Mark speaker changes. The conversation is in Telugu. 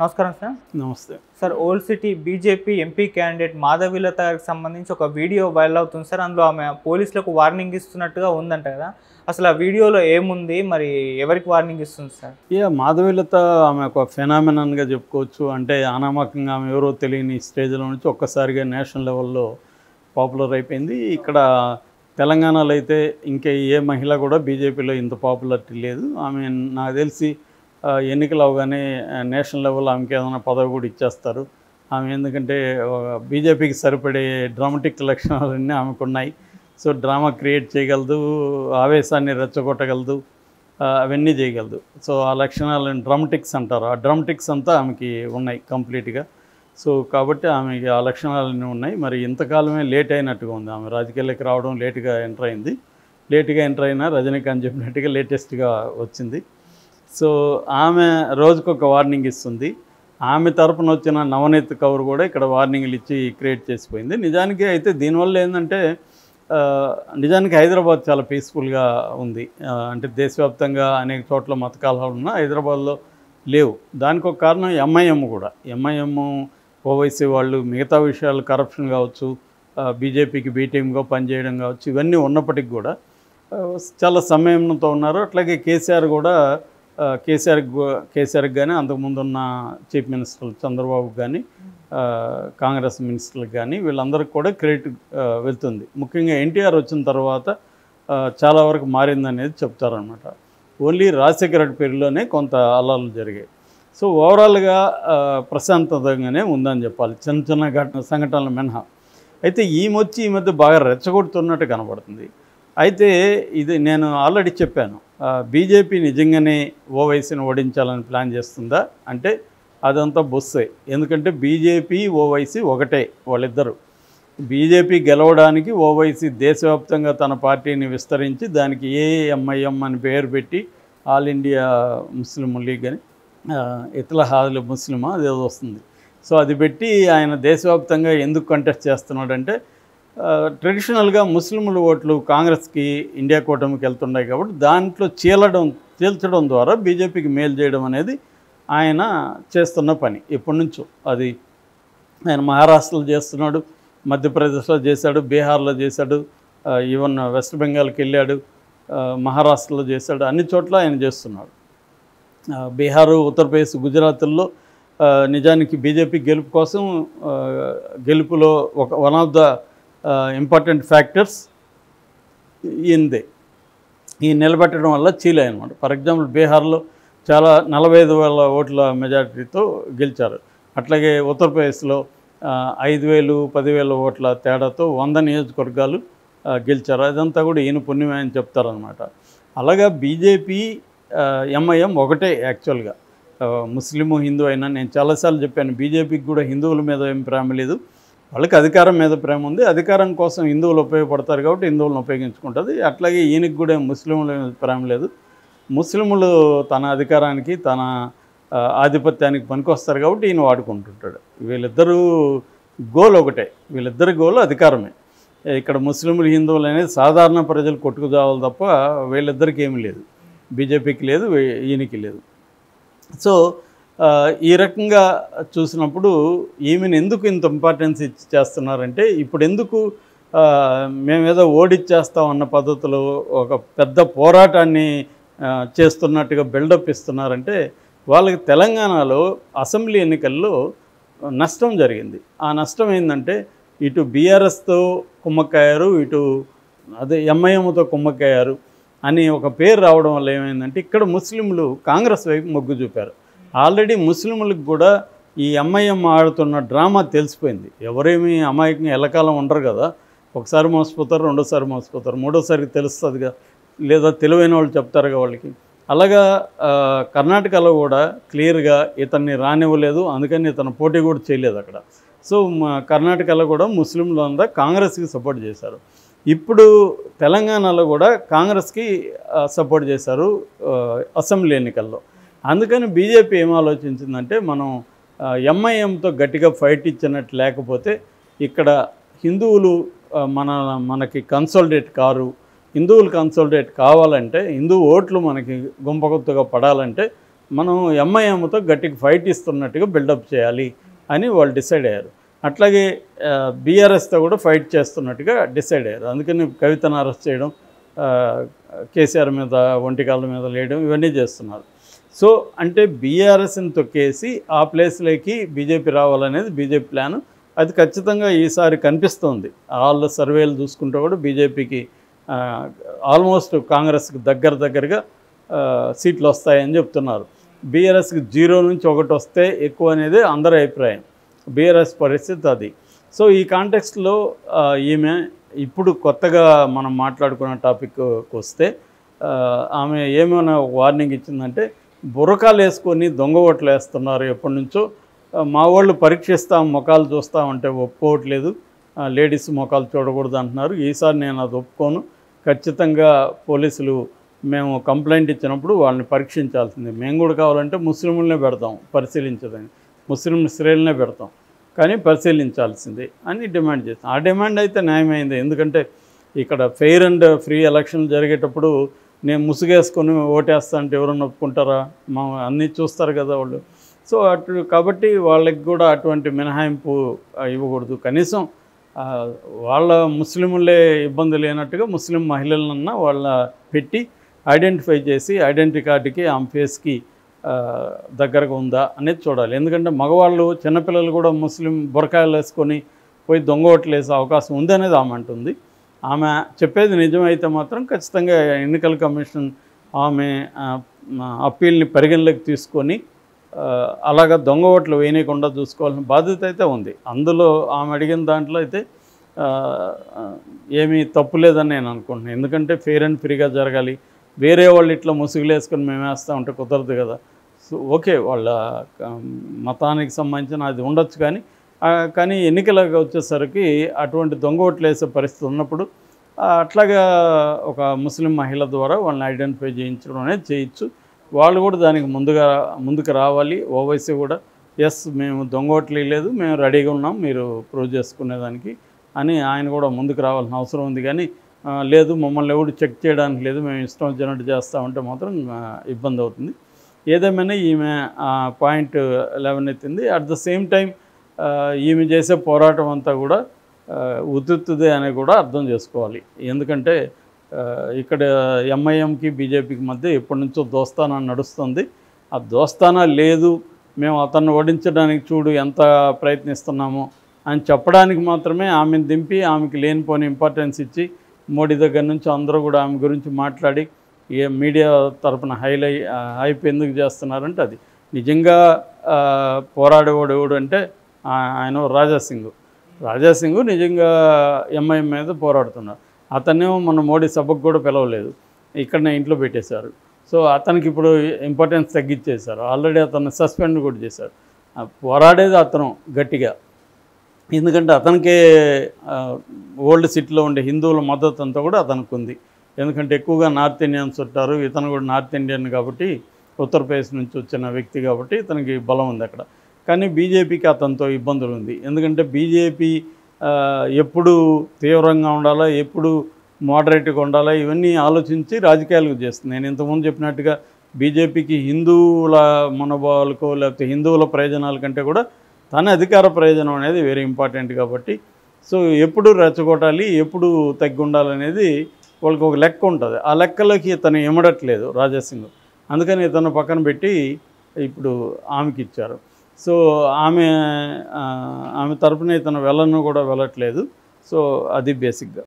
Speaker 1: నమస్కారం సార్.
Speaker 2: నమస్తే
Speaker 1: sir, old city BJP MP candidate Madhavilatha గారికి సంబంధించి ఒక వీడియో వైరల్ అవుతుంది సార్. అందులో ఆమె పోలీసులకు వార్నింగ్ ఇస్తున్నట్టుగా ఉందంట కదా, అసలు ఆ వీడియోలో ఏముంది, మరి ఎవరికి వార్నింగ్ ఇస్తుంది సార్?
Speaker 2: మాధవీలత ఆమె ఒక ఫెనామినన్గా చెప్పుకోవచ్చు. అంటే అనామకంగా ఆమె ఎవరో తెలియని స్టేజ్లో నుంచి ఒక్కసారిగా నేషనల్ లెవెల్లో పాపులర్ అయిపోయింది. ఇక్కడ తెలంగాణలో అయితే ఇంకా ఏ మహిళ కూడా బీజేపీలో ఇంత పాపులారిటీ లేదు. ఆమె నాకు తెలిసి ఎన్నికలు అవగానే నేషనల్ లెవెల్లో ఆమెకి ఏదైనా పదవి కూడా ఇచ్చేస్తారు. ఆమె ఎందుకంటే బీజేపీకి సరిపడే డ్రామాటిక్ లక్షణాలన్నీ ఆమెకు ఉన్నాయి. సో డ్రామా క్రియేట్ చేయగలదు, ఆవేశాన్ని రెచ్చగొట్టగలదు, అవన్నీ చేయగలదు. సో ఆ లక్షణాలను డ్రామాటిక్స్ అంటారు. ఆ డ్రామాటిక్స్ అంతా ఆమెకి ఉన్నాయి కంప్లీట్గా. సో కాబట్టి ఆమెకి ఆ లక్షణాలన్నీ ఉన్నాయి. మరి ఇంతకాలమే లేట్ అయినట్టుగా ఉంది. ఆమె రాజకీయాలకు రావడం లేటుగా ఎంటర్ అయింది. లేటుగా ఎంటర్ అయినా రజనీకాంత్ చెప్పినట్టుగా లేటెస్ట్గా వచ్చింది. సో ఆమె రోజుకొక వార్నింగ్ ఇస్తుంది. ఆమె తరపున వచ్చిన నవనీత్ కౌర్ కూడా ఇక్కడ వార్నింగ్లు ఇచ్చి క్రియేట్ చేసిపోయింది. నిజానికి అయితే దీనివల్ల ఏంటంటే నిజానికి హైదరాబాద్ చాలా పీస్ఫుల్గా ఉంది. అంటే దేశవ్యాప్తంగా అనేక చోట్ల మత కలహాలు ఉన్నా హైదరాబాద్లో లేవు. దానికి ఒక కారణం ఎంఐఎం కూడా. ఎంఐఎం ఓవైసీ వాళ్ళు మిగతా విషయాలు కరప్షన్ కావచ్చు, బీజేపీకి బీ టీమ్గా పనిచేయడం కావచ్చు, ఇవన్నీ ఉన్నప్పటికీ కూడా చాలా సంయమనంతో ఉన్నారు. అట్లాగే కేసీఆర్ కూడా కేసీఆర్కి కానీ అంతకుముందున్న చీఫ్ మినిస్టర్లు చంద్రబాబుకి కానీ కాంగ్రెస్ మినిస్టర్లకు కానీ వీళ్ళందరికీ కూడా క్రెడిట్ వెళ్తుంది. ముఖ్యంగా ఎన్టీఆర్ వచ్చిన తర్వాత చాలా వరకు మారిందనేది చెప్తారనమాట. ఓన్లీ రాజశేఖర రెడ్డి పేరులోనే కొంత అల్లాలు జరిగాయి. సో ఓవరాల్గా ప్రశాంతంగానే ఉందని చెప్పాలి, చిన్న చిన్న సంఘటనలు మినహా. అయితే ఈ మధ్య బాగా రెచ్చగొడుతున్నట్టు కనబడుతుంది. అయితే ఇది నేను ఆల్రెడీ చెప్పాను, బీజేపీ నిజంగానే ఓవైసీని ఓడించాలని ప్లాన్ చేస్తుందా అంటే అదంతా బొస్సే. ఎందుకంటే బీజేపీ ఓవైసీ ఒకటే, వాళ్ళిద్దరు. బీజేపీ గెలవడానికి ఓవైసీ దేశవ్యాప్తంగా తన పార్టీని విస్తరించి దానికి ఏఎంఐఎం అని పేరు పెట్టి ఆల్ ఇండియా ముస్లిం లీగ్ అని ఇత్లహాదుల్ ముస్లిమా అదేదో వస్తుంది. సో అది పెట్టి ఆయన దేశవ్యాప్తంగా ఎందుకు కంటెస్ట్ చేస్తున్నాడంటే ట్రెడిషనల్గా ముస్లింల ఓట్లు కాంగ్రెస్కి ఇండియా కూటమికి వెళ్తున్నాయి కాబట్టి దాంట్లో చీల్చడం ద్వారా బీజేపీకి మేలు చేయడం అనేది ఆయన చేస్తున్న పని ఎప్పటి నుంచో. అది ఆయన మహారాష్ట్రలో చేస్తున్నాడు, మధ్యప్రదేశ్లో చేశాడు, బీహార్లో చేశాడు, ఈవెన్ వెస్ట్ బెంగాల్కి వెళ్ళాడు, మహారాష్ట్రలో చేశాడు, అన్ని చోట్ల ఆయన చేస్తున్నాడు. బీహారు, ఉత్తరప్రదేశ్, గుజరాత్లో నిజానికి బీజేపీ గెలుపు కోసం గెలుపులో one of the important factors ఈ నిలబెట్టడం వల్ల చీలే అనమాట. ఫర్ ఎగ్జాంపుల్ బీహార్లో చాలా 45,000 ఓట్ల మెజారిటీతో గెలిచారు. అట్లాగే ఉత్తరప్రదేశ్లో 5,000, 10,000 ఓట్ల తేడాతో 100 నియోజకవర్గాలు గెలిచారు. అదంతా కూడా ఈయన పుణ్యమే అని చెప్తారనమాట. అలాగా బీజేపీ ఎంఐఎం ఒకటే యాక్చువల్గా. ముస్లిము హిందూ అయినా నేను చాలాసార్లు చెప్పాను, బీజేపీకి కూడా హిందువుల మీద ఏం ప్రేమ లేదు, వాళ్ళకి అధికారం మీద ప్రేమ ఉంది. అధికారం కోసం హిందువులు ఉపయోగపడతారు కాబట్టి హిందువులను ఉపయోగించుకుంటుంది. అట్లాగే ఈయనకి కూడా ముస్లింల మీద ప్రేమ లేదు. ముస్లింలు తన అధికారానికి తన ఆధిపత్యానికి పనికొస్తారు కాబట్టి ఈయన వాడుకుంటుంటాడు. వీళ్ళిద్దరూ గోల్ ఒకటే, వీళ్ళిద్దరి గోల్ అధికారమే. ఇక్కడ ముస్లింలు హిందువులు అనేది సాధారణ ప్రజలు కొట్టుకుదావాలి తప్ప వీళ్ళిద్దరికీ ఏమీ లేదు, బీజేపీకి లేదు, ఈయనకి లేదు. సో ఈ రకంగా చూసినప్పుడు ఈమెను ఎందుకు ఇంత ఇంపార్టెన్స్ ఇచ్చి చేస్తున్నారంటే ఇప్పుడు ఎందుకు మేమేదో ఓడిచ్చేస్తాం అన్న పద్ధతిలో ఒక పెద్ద పోరాటాన్ని చేస్తున్నట్టుగా బిల్డప్ ఇస్తున్నారంటే వాళ్ళకి తెలంగాణలో అసెంబ్లీ ఎన్నికల్లో నష్టం జరిగింది. ఆ నష్టం ఏంటంటే ఇటు బీఆర్ఎస్తో కుమ్మక్కయ్యారు, ఇటు అదే ఎంఐఎంతో కుమ్మక్కయ్యారు అని ఒక పేరు రావడం వల్ల ఏమైందంటే ఇక్కడ ముస్లింలు కాంగ్రెస్ వైపు మొగ్గు చూపారు. ఆల్రెడీ ముస్లింలకు కూడా ఈ ఎంఐఎం ఆడుతున్న డ్రామా తెలిసిపోయింది. ఎవరేమీ అమాయకంగా ఎల్లకాలం ఉండరు కదా, ఒకసారి మోసపోతారు, రెండోసారి మోసపోతారు, మూడోసారికి తెలుస్తుంది కదా, లేదా తెలివైన వాళ్ళు చెప్తారుగా వాళ్ళకి. అలాగా కర్ణాటకలో కూడా క్లియర్గా ఇతన్ని రానివ్వలేదు, అందుకని ఇతను పోటీ కూడా చేయలేదు అక్కడ. సో కర్ణాటకలో కూడా ముస్లింలు అంతా కాంగ్రెస్కి సపోర్ట్ చేశారు. ఇప్పుడు తెలంగాణలో కూడా కాంగ్రెస్కి సపోర్ట్ చేశారు అసెంబ్లీ ఎన్నికల్లో. అందుకని బీజేపీ ఏం ఆలోచించిందంటే మనం ఎంఐఎంతో గట్టిగా ఫైట్ ఇచ్చినట్టు లేకపోతే ఇక్కడ హిందువులు మనకి కన్సాలిడేట్ కారు, హిందువులు కన్సాలిడేట్ కావాలంటే, హిందూ ఓట్లు మనకి గుంపగుత్తగా పడాలంటే మనం ఎంఐఎంతో గట్టిగా ఫైట్ ఇస్తున్నట్టుగా బిల్డప్ చేయాలి అని వాళ్ళు డిసైడ్ అయ్యారు. అట్లాగే బీఆర్ఎస్తో కూడా ఫైట్ చేస్తున్నట్టుగా డిసైడ్ అయ్యారు. అందుకని కవితను అరెస్ట్ చేయడం, కేసీఆర్ మీద ఒంటికాళ్ళ మీద లేయడం ఇవన్నీ చేస్తున్నారు. సో అంటే బీఆర్ఎస్ని తొక్కేసి ఆ ప్లేస్లోకి బీజేపీ రావాలనేది బీజేపీ ప్లాను. అది ఖచ్చితంగా ఈసారి కనిపిస్తుంది. వాళ్ళ సర్వేలు చూసుకుంటే కూడా బీజేపీకి ఆల్మోస్ట్ కాంగ్రెస్కి దగ్గరగా సీట్లు వస్తాయని చెప్తున్నారు. బీఆర్ఎస్కి 0 నుంచి 1 వస్తే ఎక్కువ అనేది అందరి అభిప్రాయం. బీఆర్ఎస్ పరిస్థితి అది. సో ఈ కాంటెక్స్ట్లో ఈమె ఇప్పుడు కొత్తగా మనం మాట్లాడుకున్న టాపిక్కి వస్తే ఆమె ఏమైనా వార్నింగ్ ఇచ్చిందంటే, బురకాలు వేసుకొని దొంగ ఓట్లు వేస్తున్నారు ఎప్పటి నుంచో, మా వాళ్ళు పరీక్షిస్తాం ముఖాలు చూస్తామంటే ఒప్పుకోవట్లేదు, లేడీస్ ముఖాలు చూడకూడదు అంటున్నారు. ఈసారి నేను అది ఒప్పుకోను, ఖచ్చితంగా పోలీసులు మేము కంప్లైంట్ ఇచ్చినప్పుడు వాళ్ళని పరీక్షించాల్సిందే. మేము కూడా కావాలంటే ముస్లింలనే పెడతాం పరిశీలించదని, ముస్లిం స్త్రీలనే పెడతాం, కానీ పరిశీలించాల్సిందే అని డిమాండ్ చేస్తాం. ఆ డిమాండ్ అయితే న్యాయమైంది. ఎందుకంటే ఇక్కడ ఫెయిర్ అండ్ ఫ్రీ ఎలక్షన్ జరిగేటప్పుడు నేను ముసుగేసుకొని ఓటేస్తా అంటే ఎవరన్నా ఒప్పుకుంటారా? మా అన్నీ చూస్తారు కదా వాళ్ళు. సో కాబట్టి వాళ్ళకి కూడా అటువంటి మినహాయింపు ఇవ్వకూడదు. కనీసం వాళ్ళ ముస్లింలే ఇబ్బంది లేనట్టుగా ముస్లిం మహిళలన్నా వాళ్ళ పెట్టి ఐడెంటిఫై చేసి ఐడెంటిటీ కార్డుకి ఆమె ఫేస్కి దగ్గరగా ఉందా అనేది చూడాలి. ఎందుకంటే మగవాళ్ళు చిన్నపిల్లలు కూడా ముస్లిం బురకాయలు వేసుకొని పోయి దొంగ ఓట్లు వేసే అవకాశం ఉంది అనేది ఆమె అంటుంది. ఆమె చెప్పేది నిజమైతే మాత్రం ఖచ్చితంగా ఎన్నికల కమిషన్ ఆమె అప్పీల్ని పరిగణలోకి తీసుకొని అలాగా దొంగ ఓట్లు వేయకుండా చూసుకోవాల్సిన బాధ్యత అయితే ఉంది. అందులో ఆమె అడిగిన దాంట్లో అయితే ఏమీ తప్పు లేదని నేను అనుకుంటున్నాను. ఎందుకంటే ఫెయిర్ అండ్ ఫ్రీగా జరగాలి. వేరే వాళ్ళు ఇట్లా ముసుగులు వేసుకొని మేము వేస్తూ ఉంటే కుదరదు కదా. సో ఓకే, వాళ్ళ మతానికి సంబంధించిన అది ఉండొచ్చు, కానీ ఎన్నికలకు వచ్చేసరికి అటువంటి దొంగ ఓట్లు వేసే పరిస్థితి ఉన్నప్పుడు అట్లాగా ఒక ముస్లిం మహిళ ద్వారా వాళ్ళని ఐడెంటిఫై చేయించడం అనేది చేయొచ్చు. వాళ్ళు కూడా దానికి ముందుకు రావాలి. ఓవైసీ కూడా ఎస్ మేము దొంగ ఓట్లు లేదు, మేము రెడీగా ఉన్నాం మీరు ప్రూవ్ చేసుకునేదానికి అని ఆయన కూడా ముందుకు రావాల్సిన అవసరం ఉంది. కానీ లేదు మమ్మల్ని ఎవరు చెక్ చేయడానికి లేదు, మేము ఇష్టం వచ్చినట్టు చేస్తామంటే మాత్రం ఇబ్బంది అవుతుంది. ఏదేమైనా ఈమె పాయింట్ 11 ఎత్తింది. అట్ ద సేమ్ టైం ఈమె చేసే పోరాటం అంతా కూడా ఉతుత్తుదే అని కూడా అర్థం చేసుకోవాలి. ఎందుకంటే ఇక్కడ ఎంఐఎంకి బీజేపీకి మధ్య ఎప్పటి నుంచో దోస్తానా నడుస్తుంది. ఆ దోస్తానా లేదు, మేము అతన్ని ఓడించడానికి చూడు ఎంత ప్రయత్నిస్తున్నామో అని చెప్పడానికి మాత్రమే ఆమెను దింపి ఆమెకి లేనిపోని ఇంపార్టెన్స్ ఇచ్చి మోడీ దగ్గర నుంచి అందరూ కూడా ఆమె గురించి మాట్లాడి మీడియా తరపున హైప్ ఎందుకు చేస్తున్నారంటే అది నిజంగా పోరాడేవాడు ఎవడు అంటే ఆయన రాజాసింగ్ నిజంగా ఎంఐఎం మీద పోరాడుతున్నారు. అతన్నేమో మన మోడీ సభకు కూడా పిలవలేదు, ఇక్కడనే ఇంట్లో పెట్టేశారు. సో అతనికి ఇప్పుడు ఇంపార్టెన్స్ తగ్గించేశారు. ఆల్రెడీ అతన్ని సస్పెండ్ కూడా చేశారు. పోరాడేది అతను గట్టిగా, ఎందుకంటే అతనికే ఓల్డ్ సిటీలో ఉండే హిందువుల మద్దతు అంతా కూడా అతనికి ఉంది. ఎందుకంటే ఎక్కువగా నార్త్ ఇండియన్స్ ఉంటారు, ఇతను కూడా నార్త్ ఇండియన్ కాబట్టి, ఉత్తరప్రదేశ్ నుంచి వచ్చిన వ్యక్తి కాబట్టి ఇతనికి బలం ఉంది అక్కడ. కానీ బీజేపీకి అతనితో ఇబ్బందులు ఉంది. ఎందుకంటే బీజేపీ ఎప్పుడు తీవ్రంగా ఉండాలా, ఎప్పుడు మోడరేట్గా ఉండాలా, ఇవన్నీ ఆలోచించి రాజకీయాలకు చేస్తుంది. నేను ఇంతకుముందు చెప్పినట్టుగా బీజేపీకి హిందువుల మనోభావాలకో లేకపోతే హిందువుల ప్రయోజనాల కంటే కూడా తన అధికార ప్రయోజనం అనేది వెరీ ఇంపార్టెంట్ కాబట్టి, సో ఎప్పుడు రెచ్చగొట్టాలి, ఎప్పుడు తగ్గి ఉండాలనేది వాళ్ళకి ఒక లెక్క ఉంటుంది. ఆ లెక్కలోకి ఇతను ఇమడట్లేదు రాజాసింగ్. అందుకని ఇతను పక్కన పెట్టి ఇప్పుడు ఆమెకి ఇచ్చారు. సో ఆమె తరపున ఇతను వెళ్ళను కూడా వెళ్ళట్లేదు. సో అది బేసిక్గా.